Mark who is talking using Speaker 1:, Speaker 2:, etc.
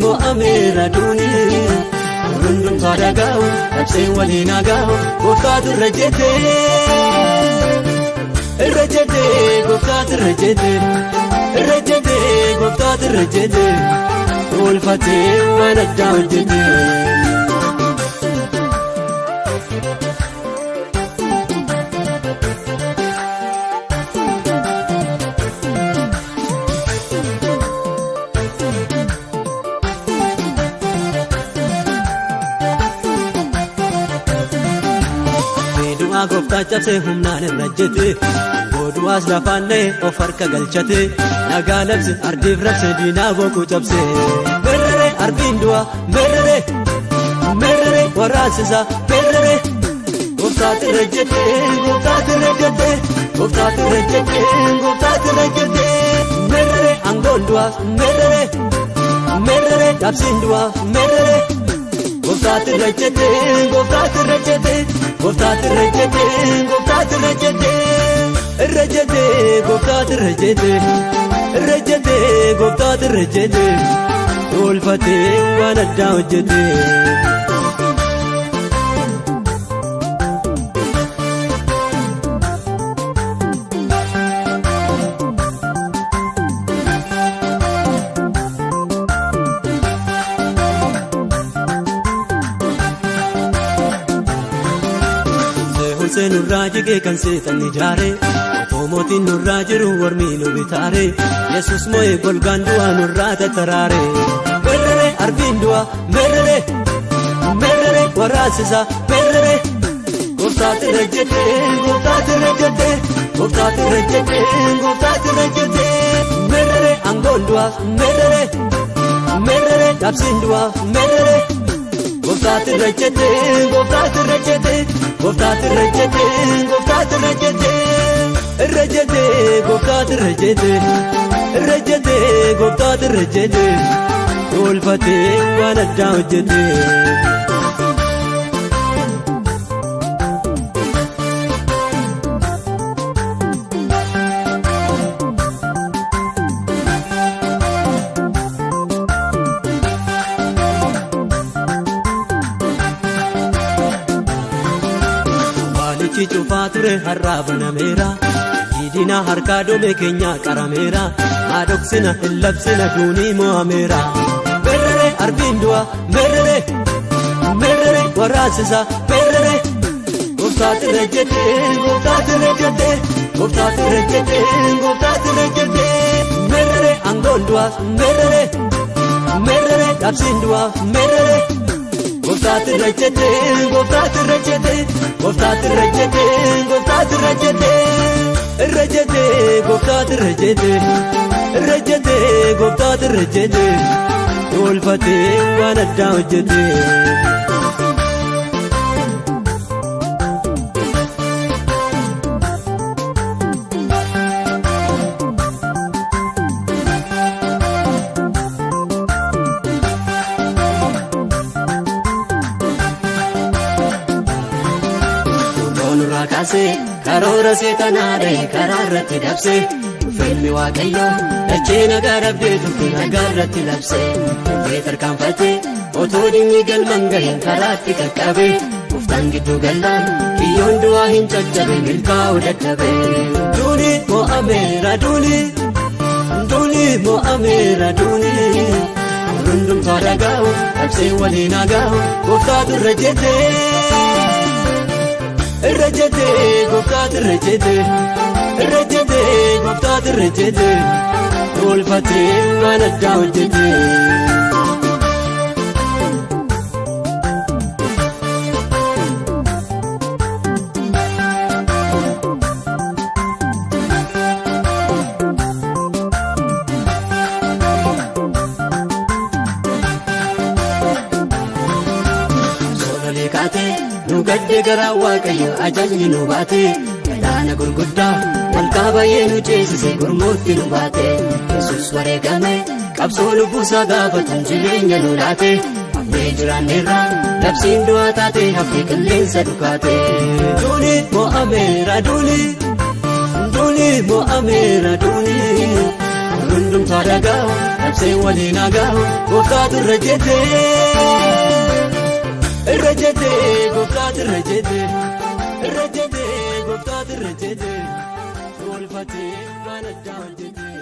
Speaker 1: mo'ameera duuni rundum sadagao absee walina gao gooftaatu rajete gooftaatu rajete ulfatee waan addaa hojjete gooftaa cabsee humnaan rajete godhuwaas lafaanlee of harka galchate nagaa labse ardiif rabse diinaa boquu cabse merrere arbiin du'a merrere waraasisa merrere gooftaatu rajete merrere angoon du'aaf merrere cabsiin du'aaf merrere gooftaatu rajete gooftaatu rajete gooftaatu rajete ulfatee waan addaa hojjete nurraa jigee kan seetan ijaare mootiin nurraa jiru warmii nu bitaare yesus moo'ee golgaan du'aa nurraa tattaraare merrere arbiin du'a merrere waraasisa merrere gooftaatu rajete merrere angoon du'aaf merrere cabsiin du'aaf merrere gooftaatu rajete gooftaatu rajete gooftaatu rajete ulfatee waan addaa hojjete cufaa ture har'aa banameera diidina harkaa doome keenya qarameera haadhoksina hin labsina duunii mo'ameera merrere arbiin du'a merrere waraasisa merrere gooftaatu rajete merrere angoon du'aaf merrere cabsiin du'aaf merrere gooftaatu rajete gooftaatu rajete ulfatee waan addaa hojjete karoora seetanaadhe karaarratti dabse filmi waaqayyoo dachee nagaa dhabdee turte nagaarratti labse tarkaanfate otoo dinni galman gahin karaatti qaqqabe gooftaan gidduu gallaan kiyyoon du'aa hin caccabe milkaa'uu dadhabe duuni mo'ameera duuni rundumtaa dhagaa'u dabsee waliin hagaa'u gooftaatu rajete gooftaatu rajete ulfatee waan addaa hojjete nu gadde garaa waaqayyo ajajni nu baate galaana gurguddaa walkaa baay'ee nu ceesise gurmootti nu baate yesus wareegame qabsoo lubbuusaa gaafatan jireenya nu laate hafnee jiraanneerra labsiin du'aa taate hafnee qilleensa dhukaate duuni mo'ameera duuni rundumtaa dhagaa'u نفسي ولي ناقاو قفتات الرجيتي قفتات الرجيتي قفتات الرجيتي والفتي ما نجاو الجيتي